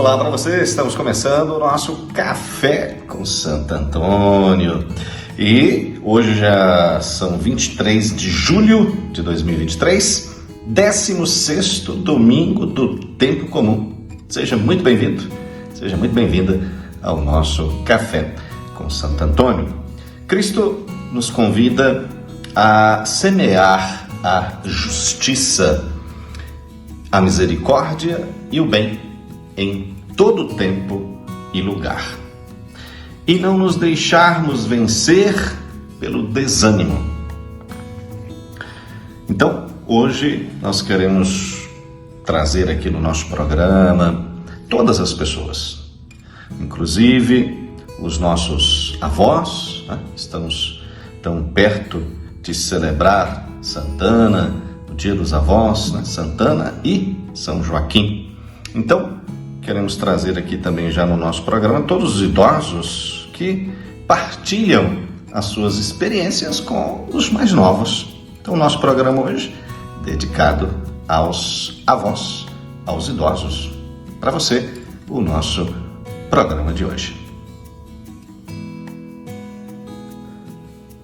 Olá para você, estamos começando o nosso Café com Santo Antônio e hoje já são 23 de julho de 2023, 16º domingo do Tempo Comum. Seja muito bem-vindo, seja muito bem-vinda ao nosso Café com Santo Antônio. Cristo nos convida a semear a justiça, a misericórdia e o bem em todo tempo e lugar. E não nos deixarmos vencer pelo desânimo. Então, hoje nós queremos trazer aqui no nosso programa todas as pessoas, inclusive os nossos avós, né? Estamos tão perto de celebrar Santana, o Dia dos Avós, né? Santana e São Joaquim. Então, queremos trazer aqui também já no nosso programa todos os idosos que partilham as suas experiências com os mais novos. Então, o nosso programa hoje é dedicado aos avós, aos idosos. Para você, o nosso programa de hoje.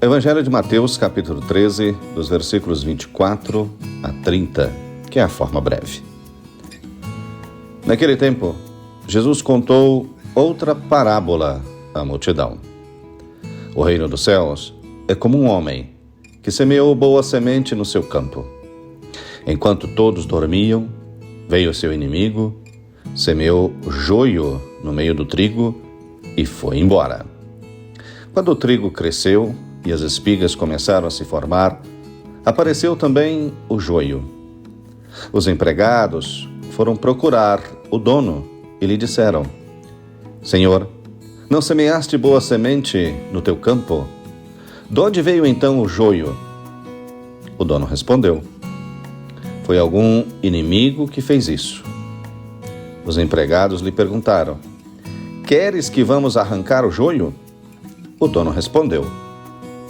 Evangelho de Mateus, capítulo 13, dos versículos 24 a 30, que é a forma breve. Naquele tempo, Jesus contou outra parábola à multidão. O reino dos céus é como um homem que semeou boa semente no seu campo. Enquanto todos dormiam, veio seu inimigo, semeou joio no meio do trigo e foi embora. Quando o trigo cresceu e as espigas começaram a se formar, apareceu também o joio. Os empregados foram procurar o dono e lhe disseram: Senhor, não semeaste boa semente no teu campo? De onde veio então o joio? O dono respondeu: Foi algum inimigo que fez isso. Os empregados lhe perguntaram: Queres que vamos arrancar o joio? O dono respondeu: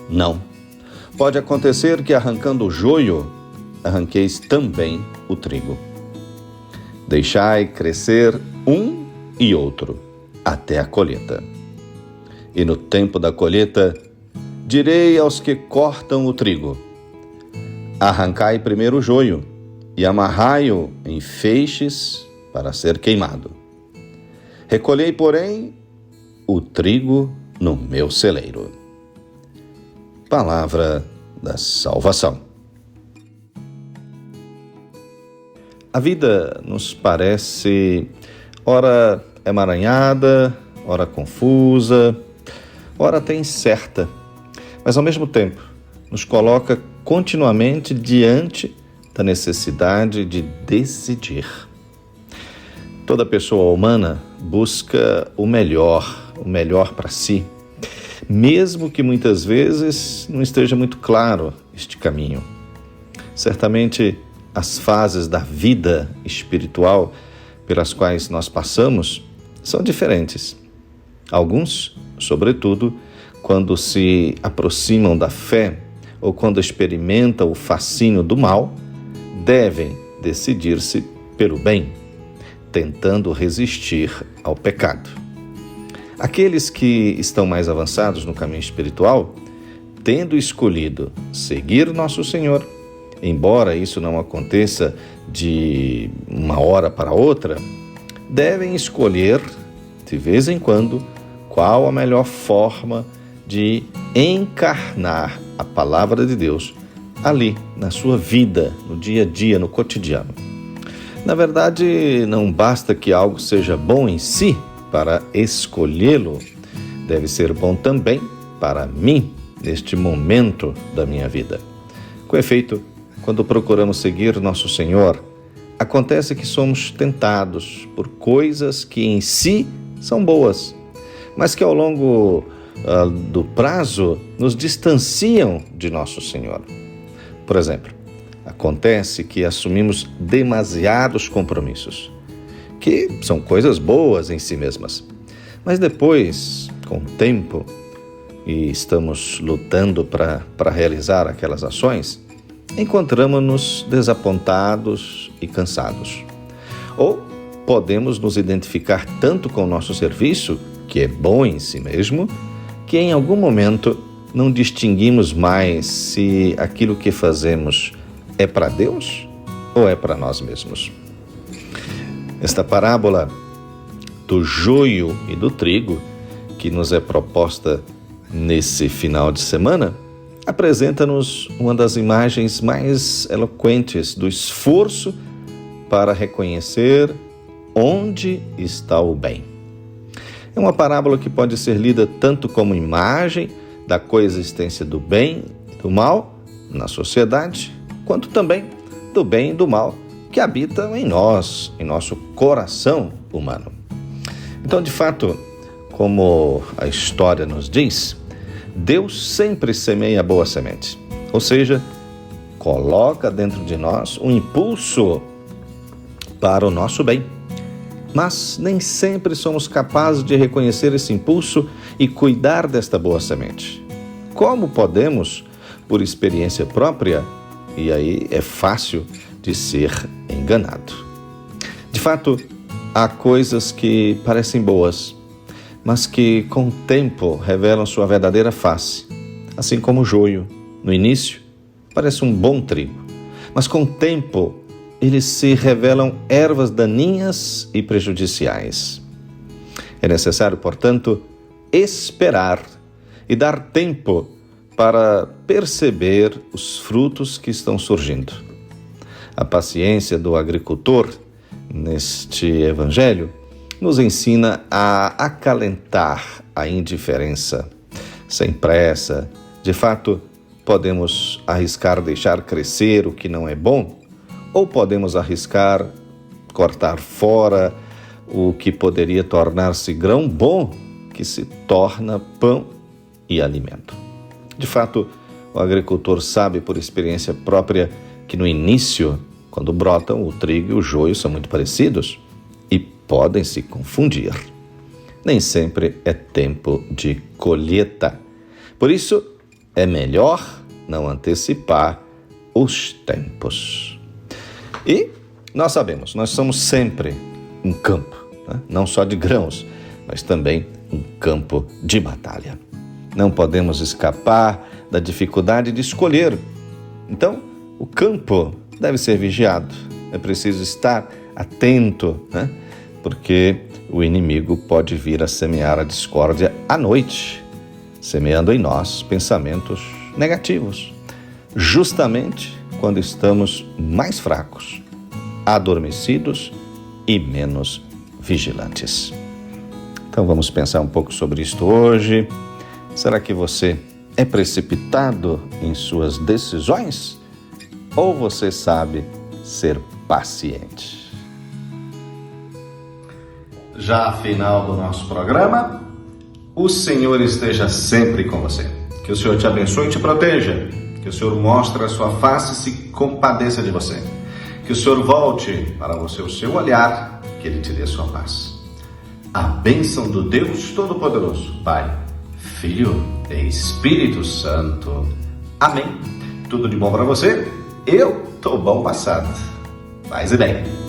Não. Pode acontecer que arrancando o joio, arranqueis também o trigo. Deixai crescer um e outro até a colheita. E no tempo da colheita, direi aos que cortam o trigo: Arrancai primeiro o joio e amarrai-o em feixes para ser queimado. Recolhei, porém, o trigo no meu celeiro. Palavra da salvação. A vida nos parece, ora emaranhada, ora confusa, ora até incerta, mas ao mesmo tempo nos coloca continuamente diante da necessidade de decidir. Toda pessoa humana busca o melhor para si, mesmo que muitas vezes não esteja muito claro este caminho. Certamente, as fases da vida espiritual pelas quais nós passamos são diferentes. Alguns, sobretudo, quando se aproximam da fé ou quando experimentam o fascínio do mal, devem decidir-se pelo bem, tentando resistir ao pecado. Aqueles que estão mais avançados no caminho espiritual, tendo escolhido seguir nosso Senhor, embora isso não aconteça de uma hora para outra, devem escolher, de vez em quando, qual a melhor forma de encarnar a palavra de Deus ali, na sua vida, no dia a dia, no cotidiano. Na verdade, não basta que algo seja bom em si para escolhê-lo, deve ser bom também para mim, neste momento da minha vida. Com efeito, quando procuramos seguir nosso Senhor, acontece que somos tentados por coisas que em si são boas, mas que ao longo do prazo nos distanciam de nosso Senhor. Por exemplo, acontece que assumimos demasiados compromissos, que são coisas boas em si mesmas, mas depois, com o tempo, e estamos lutando para realizar aquelas ações, encontramos-nos desapontados e cansados. Ou podemos nos identificar tanto com o nosso serviço, que é bom em si mesmo, que em algum momento não distinguimos mais se aquilo que fazemos é para Deus ou é para nós mesmos. Esta parábola do joio e do trigo, que nos é proposta nesse final de semana, apresenta-nos uma das imagens mais eloquentes do esforço para reconhecer onde está o bem. É uma parábola que pode ser lida tanto como imagem da coexistência do bem e do mal na sociedade, quanto também do bem e do mal que habitam em nós, em nosso coração humano. Então, de fato, como a história nos diz, Deus sempre semeia boa semente, ou seja, coloca dentro de nós um impulso para o nosso bem. Mas nem sempre somos capazes de reconhecer esse impulso e cuidar desta boa semente. Como podemos, por experiência própria, e aí é fácil de ser enganado. De fato, há coisas que parecem boas, mas que com o tempo revelam sua verdadeira face. Assim como o joio, no início, parece um bom trigo, mas com o tempo eles se revelam ervas daninhas e prejudiciais. É necessário, portanto, esperar e dar tempo para perceber os frutos que estão surgindo. A paciência do agricultor, neste evangelho, nos ensina a acalentar a indiferença. Sem pressa, de fato, podemos arriscar deixar crescer o que não é bom, ou podemos arriscar cortar fora o que poderia tornar-se grão bom, que se torna pão e alimento. De fato, o agricultor sabe por experiência própria que no início, quando brotam, o trigo e o joio são muito parecidos e podem se confundir. Nem sempre é tempo de colheita. Por isso, é melhor não antecipar os tempos. E nós sabemos, nós somos sempre um campo, né? Não só de grãos, mas também um campo de batalha. Não podemos escapar da dificuldade de escolher. Então, o campo deve ser vigiado. É preciso estar atento, né? Porque o inimigo pode vir a semear a discórdia à noite, semeando em nós pensamentos negativos, justamente quando estamos mais fracos, adormecidos e menos vigilantes. Então vamos pensar um pouco sobre isto hoje. Será que você é precipitado em suas decisões? Ou você sabe ser paciente? Já final do nosso programa, o Senhor esteja sempre com você. Que o Senhor te abençoe e te proteja. Que o Senhor mostre a sua face e se compadeça de você. Que o Senhor volte para você o seu olhar, que Ele te dê a sua paz. A bênção do Deus Todo-Poderoso, Pai, Filho e Espírito Santo. Amém. Tudo de bom para você? Eu tô bom passado. Paz e bem.